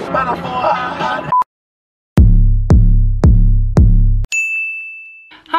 Hi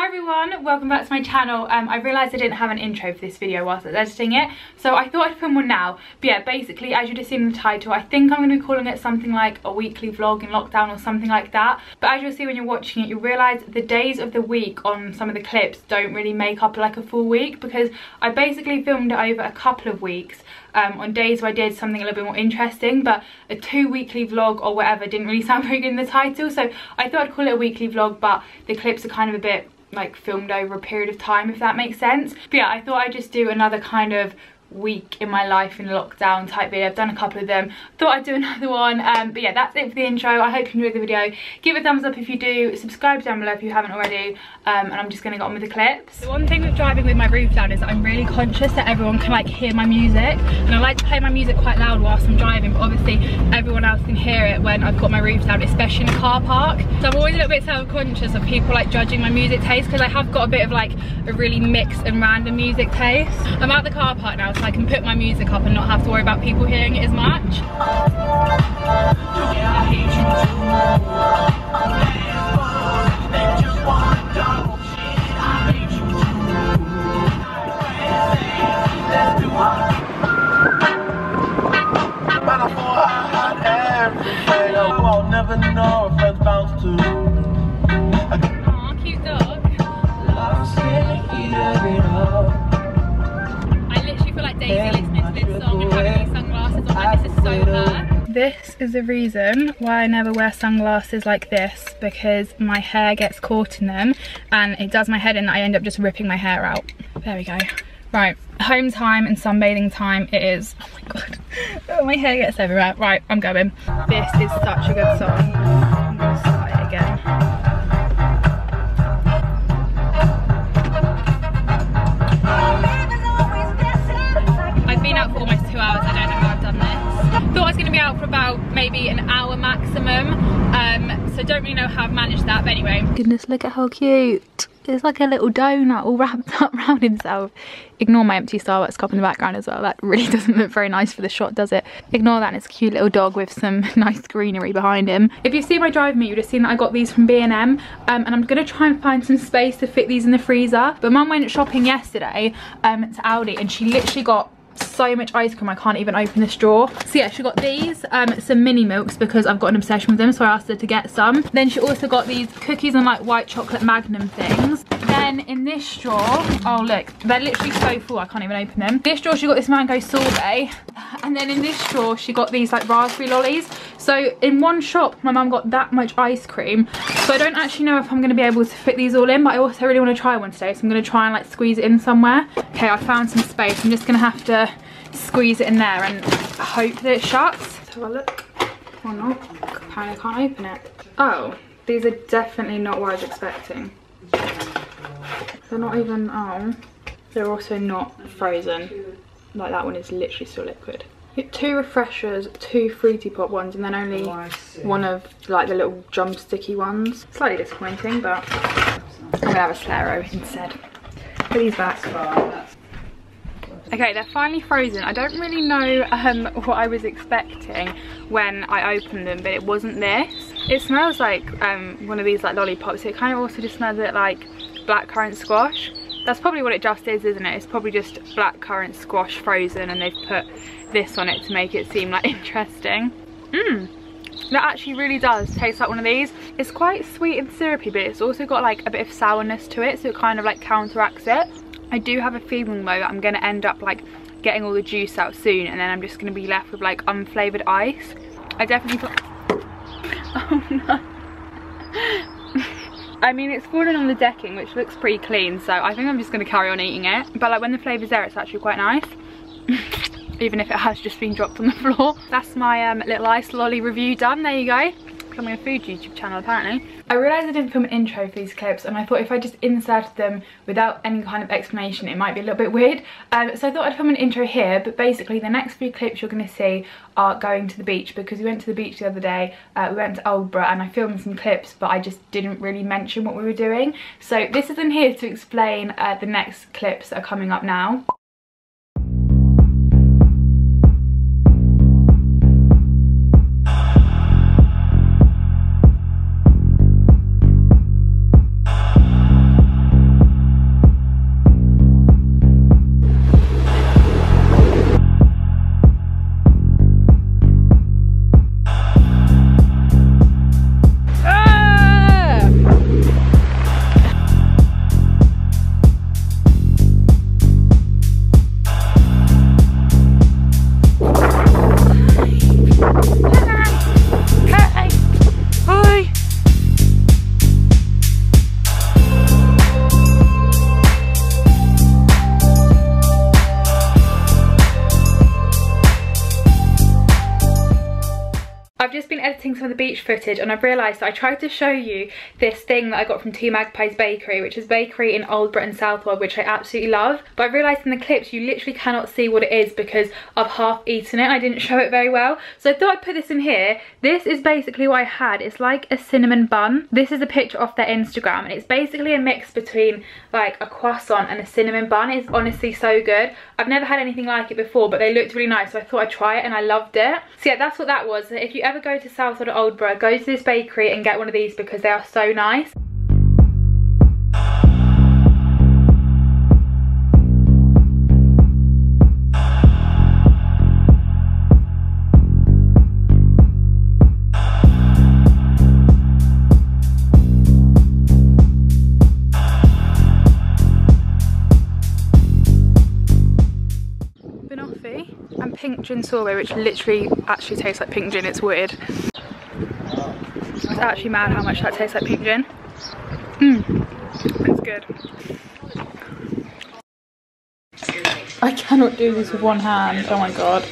everyone, welcome back to my channel. I realised I didn't have an intro for this video whilst I was editing it, so I thought I'd film one now. But yeah, basically, as you'd have seen in the title, I think I'm going to be calling it something like a weekly vlog in lockdown or something like that. But as you'll see when you're watching it, you'll realise the days of the week on some of the clips don't really make up like a full week, because I basically filmed it over a couple of weeks. On days where I did something a little bit more interesting, but a 2 weekly vlog or whatever didn't really sound very good in the title, so I thought I'd call it a weekly vlog, but the clips are kind of a bit like filmed over a period of time, if that makes sense. But yeah, I thought I'd just do another kind of week in my life in lockdown type video. I've done a couple of them, thought I'd do another one. But yeah, that's it for the intro. I hope you enjoyed the video. Give it a thumbs up if you do, subscribe down below if you haven't already, and I'm just gonna get on with the clips. The one thing with driving with my roof down is that I'm really conscious that everyone can like hear my music, and I like to play my music quite loud whilst I'm driving, but obviously everyone else can hear it when I've got my roof down, especially in a car park. So I'm always a little bit self-conscious of people like judging my music taste, because I have got a bit of like a really mixed and random music taste. I'm at the car park now, so I can put my music up and not have to worry about people hearing it as much. I'll never know if friends bounce to. Aw, cute dog. Daisy listening to this song and having these sunglasses on, like this is so her. This is the reason why I never wear sunglasses like this, because my hair gets caught in them and it does my head in. I end up just ripping my hair out. There we go. Right, home time and sunbathing time it is. Oh my god, oh, my hair gets everywhere. Right, I'm going. This is such a good song. I'm gonna start it again. Out for almost 2 hours. I don't know how I've done this. Thought I was going to be out for about maybe an hour maximum, so don't really know how I've managed that, but anyway. Goodness, look at how cute. It's like a little donut all wrapped up around himself. Ignore my empty Starbucks cup in the background as well. That really doesn't look very nice for the shot, does it? Ignore that, and it's a cute little dog with some nice greenery behind him. If you've seen my drive me, you'd have seen that I got these from B&M, and I'm going to try and find some space to fit these in the freezer. But Mum went shopping yesterday to Aldi, and she literally got so much ice cream I can't even open the straw. So yeah, she got these some mini milks because I've got an obsession with them, so I asked her to get some. Then she also got these cookies and like white chocolate Magnum things. Then in this straw, oh look, they're literally so full I can't even open them. This straw she got this mango sorbet, and then in this straw she got these like raspberry lollies. So in one shop my mum got that much ice cream, so I don't actually know if I'm going to be able to fit these all in, but I also really want to try one today, so I'm going to try and like squeeze it in somewhere. Okay, I found some space. I'm just going to have to squeeze it in there and hope that it shuts. Let's have a look. Or not. Apparently I can't open it. Oh, these are definitely not what I was expecting. They're not even, oh. They're also not frozen. Like that one is literally still liquid. You get 2 refreshers, 2 fruity pop ones, and then only one of like the little drumsticky ones. Slightly disappointing, but I'm gonna have a Slero instead. Put these back. Okay, they're finally frozen. I don't really know what I was expecting when I opened them, but it wasn't this. It smells like one of these like lollipops. It kind of also just smells a bit like blackcurrant squash. That's probably what it just is, isn't it? It's probably just blackcurrant squash frozen, and they've put this on it to make it seem like interesting. That actually really does taste like one of these. It's quite sweet and syrupy, but it's also got like a bit of sourness to it, so it kind of like counteracts it. I do have a feeling though that I'm going to end up like getting all the juice out soon, and then I'm just going to be left with like unflavoured ice. I definitely thought, oh no. I mean, it's fallen on the decking, which looks pretty clean, so I think I'm just going to carry on eating it. But like when the flavour's there, it's actually quite nice. Even if it has just been dropped on the floor. That's my little ice lolly review done. There you go. Becoming a food YouTube channel apparently. I realised I didn't film an intro for these clips, and I thought if I just inserted them without any kind of explanation it might be a little bit weird. So I thought I'd film an intro here, but basically the next few clips you're going to see are going to the beach, because we went to the beach the other day. We went to Oldborough and I filmed some clips, but I just didn't really mention what we were doing. So this isn't here to explain the next clips that are coming up now. I've just been editing some of the beach footage and I've realised that I tried to show you this thing that I got from Two Magpies Bakery, which is a bakery in Old Britton Southwold, which I absolutely love. But I've realised in the clips you literally cannot see what it is because I've half eaten it. I didn't show it very well. So I thought I'd put this in here. This is basically what I had. It's like a cinnamon bun. This is a picture off their Instagram and it's basically a mix between like a croissant and a cinnamon bun. It's honestly so good. I've never had anything like it before, but they looked really nice, so I thought I'd try it and I loved it. So yeah, that's what that was. If you ever go to Southwold or Oldborough, go to this bakery and get one of these because they are so nice. And pink gin sorbet, which literally actually tastes like pink gin. It's weird. It's actually mad how much that tastes like pink gin. It's good. I cannot do this with one hand. Oh my god.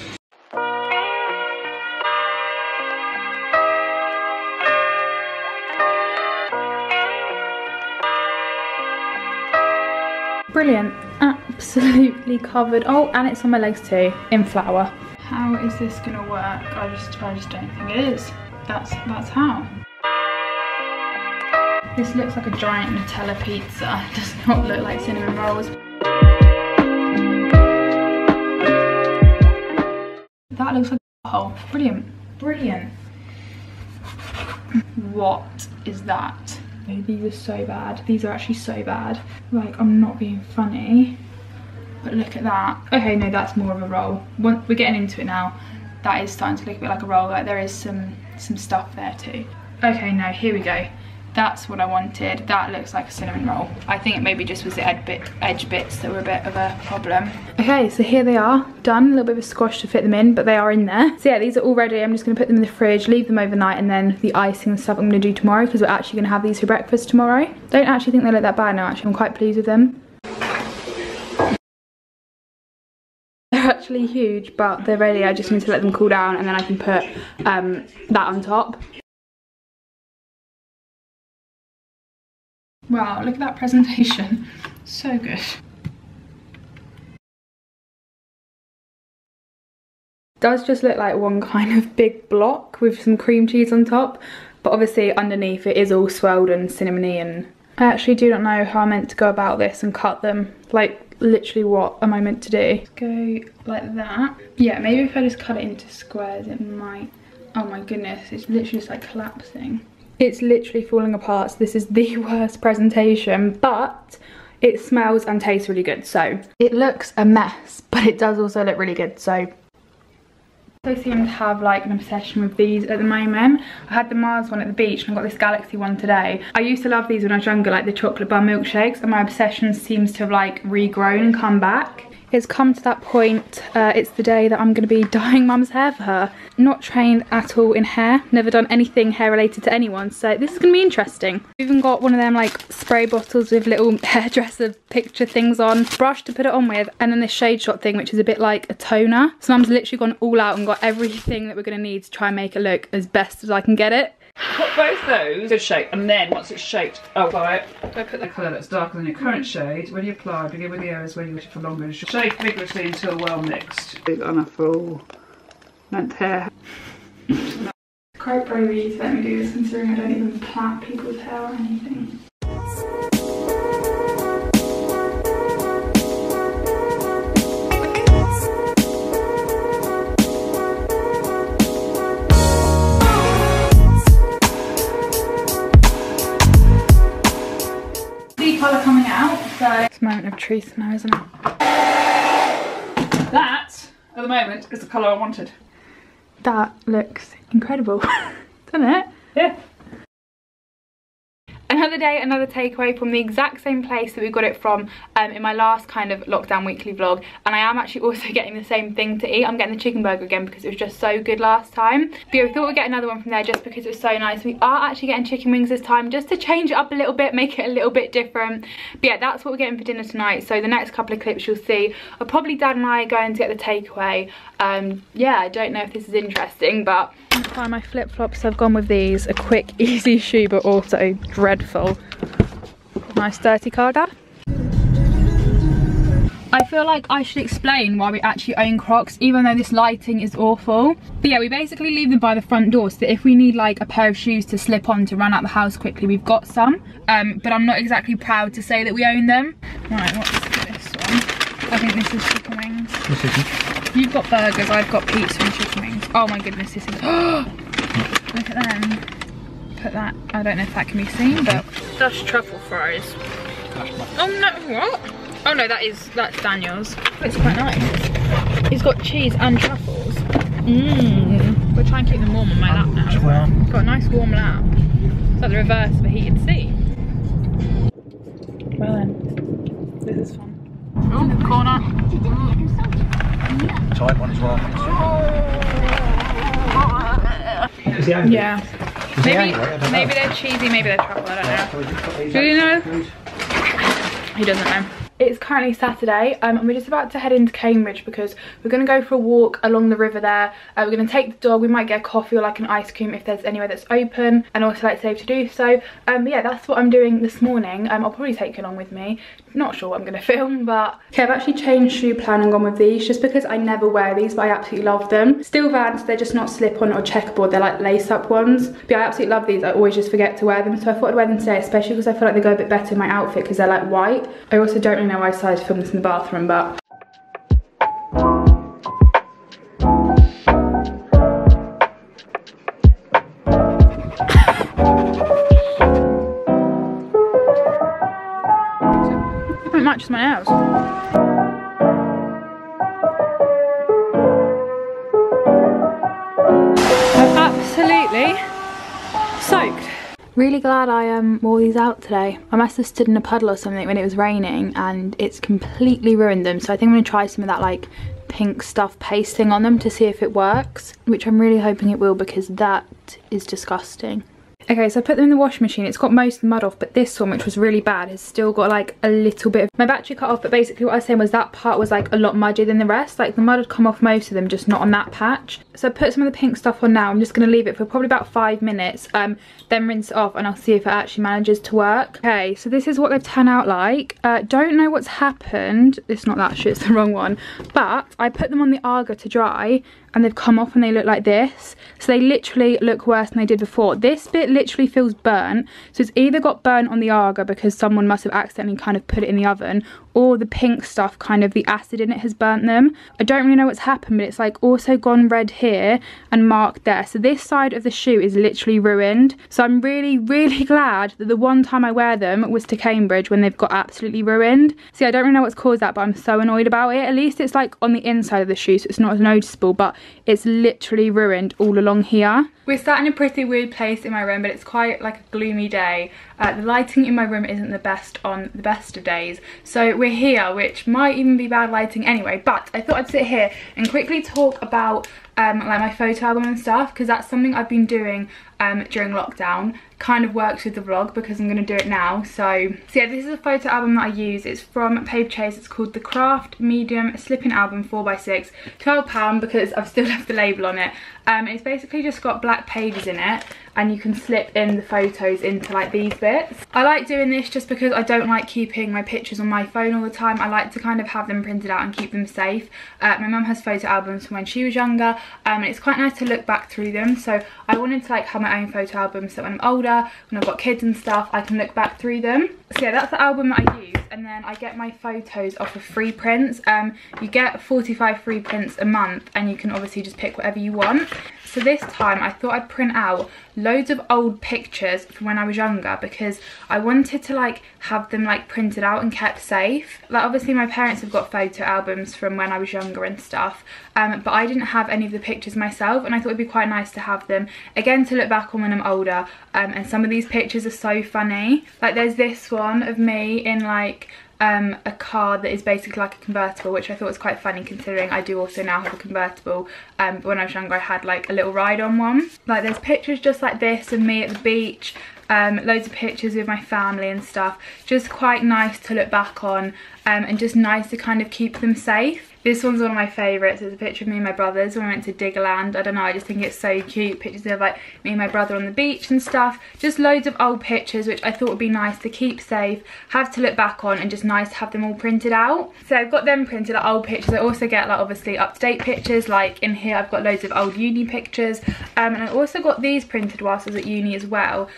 Brilliant. Absolutely covered. Oh, and it's on my legs too, in flour. How is this gonna work? I just don't think it is. That's how. This looks like a giant Nutella pizza. It does not look like cinnamon rolls. That looks like a hole. Brilliant. Brilliant. What is that? These are so bad. These are actually so bad. Like, I'm not being funny. But look at that. Okay, no, that's more of a roll. We're getting into it now. That is starting to look a bit like a roll. Like, there is some stuff there too. Okay, no, here we go. That's what I wanted. That looks like a cinnamon roll. I think it maybe just was the edge bits that were a bit of a problem. Okay, so here they are, done. A little bit of a squash to fit them in, but they are in there. So yeah, these are all ready. I'm just gonna put them in the fridge, leave them overnight, and then the icing and stuff I'm gonna do tomorrow because we're actually gonna have these for breakfast tomorrow. Don't actually think they look that bad now, actually. I'm quite pleased with them. They're actually huge, but they're ready. I just need to let them cool down and then I can put that on top. Wow, look at that presentation. So good. Does just look like one kind of big block with some cream cheese on top, but obviously underneath it is all swelled and cinnamony, and I actually do not know how I'm meant to go about this and cut them. Like, literally what am I meant to do? Go like that. Yeah, maybe if I just cut it into squares it might. Oh my goodness, it's literally just like collapsing. It's literally falling apart, so this is the worst presentation, but it smells and tastes really good. So it looks a mess, but it does also look really good. So I seem to have like an obsession with these at the moment. I had the Mars one at the beach and I got this Galaxy one today. I used to love these when I was younger, like the chocolate bar milkshakes, and my obsession seems to have like regrown and come back. It's come to that point, it's the day that I'm going to be dyeing mum's hair for her. Not trained at all in hair, never done anything hair related to anyone, so this is going to be interesting. We've even got one of them like spray bottles with little hairdresser picture things on, brush to put it on with, and then this Shade Shot thing which is a bit like a toner. So mum's literally gone all out and got everything that we're going to need to try and make it look as best as I can get it. Put both those in shape, and then once it's shaped, apply it. I put the colour that's darker than your current shade. When you apply, begin with the areas where you wish it for longer. Shake vigorously until well mixed. On a full length hair. Quite brave of you to let me do this, considering I don't even plait people's hair or anything. Colour coming out, so it's a moment of truth now, isn't it? That, at the moment, is the colour I wanted. That looks incredible, doesn't it? Yeah. Another day, another takeaway from the exact same place that we got it from in my last kind of lockdown weekly vlog, and I am actually also getting the same thing to eat. I'm getting the chicken burger again because it was just so good last time. But yeah, we thought we'd get another one from there just because it was so nice. We are actually getting chicken wings this time just to change it up a little bit, make it a little bit different. But yeah, that's what we're getting for dinner tonight. So the next couple of clips you'll see are probably Dad and I going to get the takeaway. Yeah, I don't know if this is interesting, but try my flip-flops. I've gone with these. A quick, easy shoe, but also dreadful. Nice dirty cargo. I feel like I should explain why we actually own Crocs, even though this lighting is awful. But yeah, we basically leave them by the front door so that if we need like a pair of shoes to slip on to run out the house quickly, we've got some. But I'm not exactly proud to say that we own them. Right, what's this one? I think this is chicken wings. You've got burgers, I've got pizza and chicken wings. Oh my goodness, this is... Look at them. Put that, I don't know if that can be seen, but... That's truffle fries. Oh no, what? Oh no, that's Daniel's. It's quite nice. It's got cheese and truffles. We'll try and keep them warm on my lap now. It's got a nice warm lap. It's like the reverse of a heated seat. Well then, this is fun. Oh, corner. Tight one as well. Yeah. Maybe they're cheesy, maybe they're truffle, I don't know. Do you know? He doesn't know. It's currently Saturday and we're just about to head into Cambridge because we're going to go for a walk along the river there. We're going to take the dog, we might get a coffee or like an ice cream if there's anywhere that's open, and also like safe to do so. But yeah, that's what I'm doing this morning. I'll probably take it along with me. Not sure what I'm going to film, but okay, I've actually changed shoe plan and gone with these just because I never wear these, but I absolutely love them. Still Vans, they're just not slip-on or checkerboard, they're like lace-up ones. But yeah, I absolutely love these. I always just forget to wear them, so I thought I'd wear them today, especially because I feel like they go a bit better in my outfit because they're like white. I also don't really know why I decided to film this in the bathroom, but it matches my nails. I'm absolutely soaked. Really glad I wore these out today. I must have stood in a puddle or something when it was raining and it's completely ruined them. So I think I'm going to try some of that like pink stuff pasting on them to see if it works, which I'm really hoping it will because that is disgusting. Okay, so I put them in the washing machine. It's got most of the mud off, but this one, which was really bad, has still got like a little bit of... My battery cut off, but basically what I was saying was that part was like a lot muddier than the rest. Like the mud had come off most of them, just not on that patch. So I put some of the pink stuff on now. I'm just going to leave it for probably about 5 minutes, then rinse it off and I'll see if it actually manages to work. Okay, so this is what they've turned out like. Don't know what's happened. It's not that shit, it's the wrong one. But I put them on the Arga to dry and they've come off and they look like this. So they literally look worse than they did before. This bit literally feels burnt. So it's either got burnt on the Arga because someone must have accidentally kind of put it in the oven, or the pink stuff, kind of the acid in it has burnt them. I don't really know what's happened, but it's like also gone red here and marked there. So this side of the shoe is literally ruined. So I'm really, really glad that the one time I wear them was to Cambridge when they've got absolutely ruined. See, I don't really know what's caused that, but I'm so annoyed about it. At least it's like on the inside of the shoe, so it's not as noticeable, but it's literally ruined all along here. We're sat in a pretty weird place in my room, but it's quite like a gloomy day. The lighting in my room isn't the best on the best of days. So we're here, which might even be bad lighting anyway, but I thought I'd sit here and quickly talk about like my photo album and stuff, because that's something I've been doing during lockdown. Kind of works with the vlog because I'm going to do it now. So yeah, this is a photo album that I use. It's from Paper Chase. It's called the Craft Medium Slipping Album 4x6. £12 because I've still left the label on it. It's basically just got black pages in it and you can slip in the photos into like these bits. I like doing this just because I don't like keeping my pictures on my phone all the time. I like to kind of have them printed out and keep them safe. My mum has photo albums from when she was younger, and it's quite nice to look back through them. So I wanted to like have my own photo album so when I'm older, when I've got kids and stuff, I can look back through them. So yeah, that's the album that I use, and then I get my photos off of free prints. You get 45 free prints a month and you can obviously just pick whatever you want. So this time I thought I'd print out loads of old pictures from when I was younger because I wanted to like have them like printed out and kept safe. Like obviously my parents have got photo albums from when I was younger and stuff, but I didn't have any of the pictures myself, and I thought it'd be quite nice to have them again to look back on when I'm older. And some of these pictures are so funny. Like there's this one of me in like a car that is basically like a convertible, which I thought was quite funny considering I do also now have a convertible, but when I was younger I had like a little ride on one. Like there's pictures just like this of me at the beach, loads of pictures with my family and stuff, just quite nice to look back on, and just nice to kind of keep them safe. This one's one of my favourites. It's a picture of me and my brothers when we went to Diggerland. I don't know, I just think it's so cute. Pictures of like me and my brother on the beach and stuff. Just loads of old pictures, which I thought would be nice to keep safe, have to look back on, and just nice to have them all printed out. So I've got them printed, like old pictures. I also get like obviously up-to-date pictures. Like in here I've got loads of old uni pictures. And I also got these printed whilst I was at uni as well,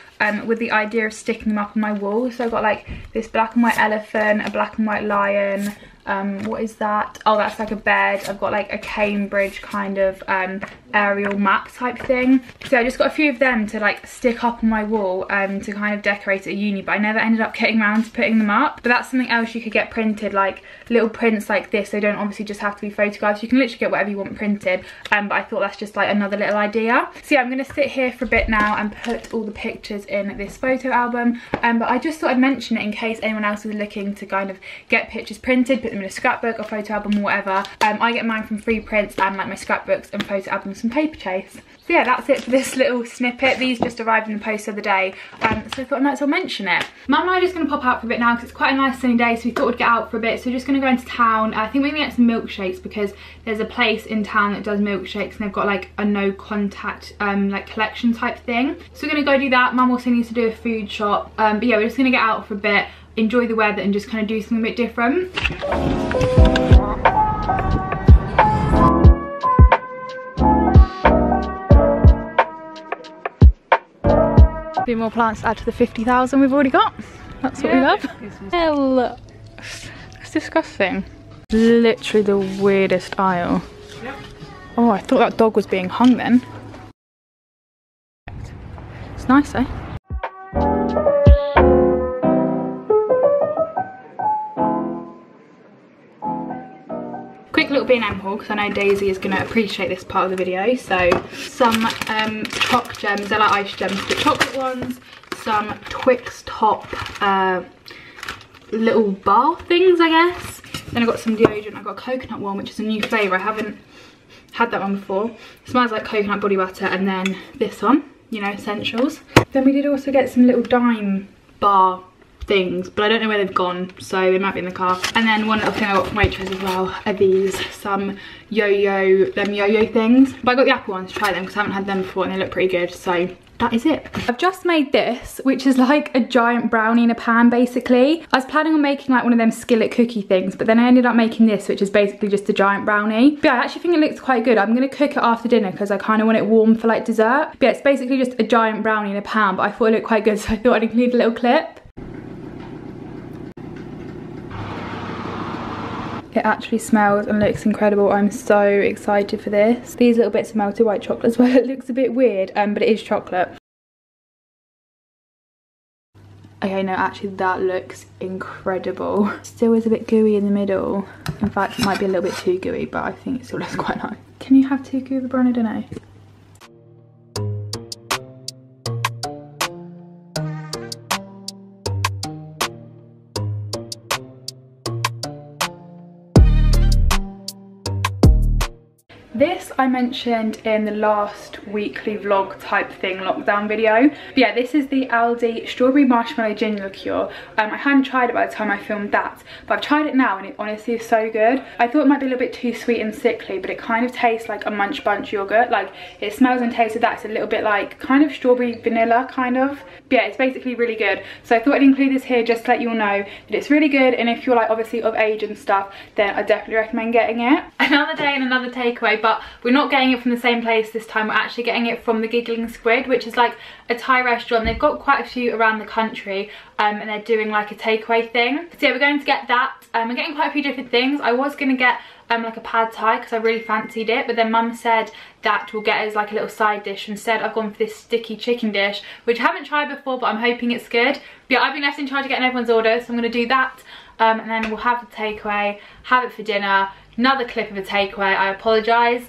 with the idea of sticking them up on my wall. So I've got like this black and white elephant, a black and white lion. What is that? Oh, that's like a bed. I've got like a Cambridge kind of aerial map type thing. So I just got a few of them to like stick up on my wall to kind of decorate at uni, but I never ended up getting around to putting them up. But that's something else you could get printed, like little prints like this. They don't obviously just have to be photographs. You can literally get whatever you want printed, but I thought that's just like another little idea. So yeah, I'm gonna sit here for a bit now and put all the pictures in this photo album, but I just thought I'd mention it in case anyone else was looking to kind of get pictures printed, put them in a scrapbook or photo album or whatever. I get mine from Free Prints and like my scrapbooks and photo albums from Paper Chase. So yeah, that's it for this little snippet. These just arrived in the post the other day, so I thought I might as well mention it. Mum and I are just going to pop out for a bit now because it's quite a nice sunny day, so we thought we'd get out for a bit. So we're just going to go into town. I think we're going to get some milkshakes because there's a place in town that does milkshakes and they've got like a no contact like collection type thing. So we're going to go do that. Mum also needs to do a food shop, but yeah, we're just going to get out for a bit, enjoy the weather and just kind of do something a bit different. A few more plants to add to the 50,000 we've already got. That's what we love. Hell, it's disgusting. Literally the weirdest aisle. Yep. Oh, I thought that dog was being hung then. It's nice though. Quick little B&M haul because I know Daisy is going to appreciate this part of the video. So some choc gems, they're like ice gems but chocolate ones. Some Twix top little bar things, I guess. Then I got some deodorant. I got a coconut one, which is a new flavour. I haven't had that one before. It smells like coconut body butter. And then this one, you know, essentials. Then we did also get some little dime bar things, but I don't know where they've gone, so they might be in the car. And then one little thing I got from Waitrose as well are these, some yo-yo things. But I got the apple ones to try them because I haven't had them before and they look pretty good, so that is it. I've just made this, which is like a giant brownie in a pan basically. I was planning on making like one of them skillet cookie things, but then I ended up making this, which is basically just a giant brownie. But yeah, I actually think it looks quite good. I'm gonna cook it after dinner because I kind of want it warm for like dessert. But yeah, it's basically just a giant brownie in a pan, but I thought it looked quite good, so I thought I'd include a little clip. It actually smells and looks incredible. I'm so excited for this. These little bits of melted white chocolate as well. It looks a bit weird, but it is chocolate. Okay, no, actually that looks incredible. Still is a bit gooey in the middle. In fact, it might be a little bit too gooey, but I think it still looks quite nice. Can you have too gooey of a brownie? I don't know. This I mentioned in the last weekly vlog type thing, lockdown video. But yeah, this is the Aldi strawberry marshmallow ginger liqueur. I hadn't tried it by the time I filmed that, but I've tried it now and it honestly is so good. I thought it might be a little bit too sweet and sickly, but it kind of tastes like a Munch Bunch yogurt. Like it smells and tastes of that. It's a little bit like kind of strawberry vanilla kind of. But yeah, it's basically really good. So I thought I'd include this here just to let you all know that it's really good. And if you're like obviously of age and stuff, then I definitely recommend getting it. Another day and another takeaway, but we're not getting it from the same place this time. We're actually getting it from the Giggling Squid, which is like a Thai restaurant. They've got quite a few around the country, and they're doing like a takeaway thing. So yeah, we're going to get that. We're getting quite a few different things. I was going to get like a pad thai because I really fancied it, but then Mum said that we'll get it as like a little side dish. Instead I've gone for this sticky chicken dish, which I haven't tried before, but I'm hoping it's good. But yeah, I've been left in charge of getting everyone's order, so I'm going to do that, and then we'll have the takeaway, have it for dinner. Another clip of a takeaway, I apologise.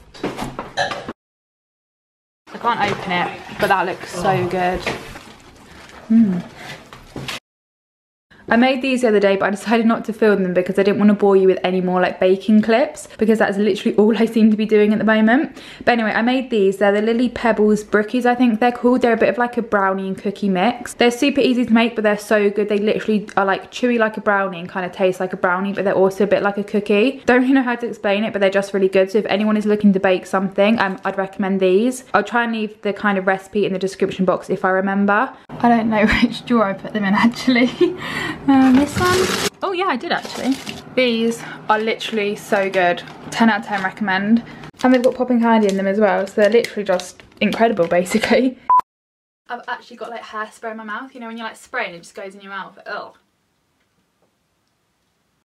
I can't open it, but that looks so good. I made these the other day, but I decided not to film them because I didn't want to bore you with any more like baking clips, because that's literally all I seem to be doing at the moment. But anyway, I made these. They're the Lily Pebbles Brookies, I think they're called. They're a bit of like a brownie and cookie mix. They're super easy to make, but they're so good. They literally are like chewy like a brownie and kind of taste like a brownie, but they're also a bit like a cookie. Don't really know how to explain it, but they're just really good. So if anyone is looking to bake something, I'd recommend these. I'll try and leave the kind of recipe in the description box if I remember. I don't know which drawer I put them in actually. This one? Oh yeah, I did actually. These are literally so good. 10 out of 10 recommend. And they've got popping candy in them as well, so they're literally just incredible basically. I've actually got like hairspray in my mouth, you know when you like spray and it just goes in your mouth. Ugh.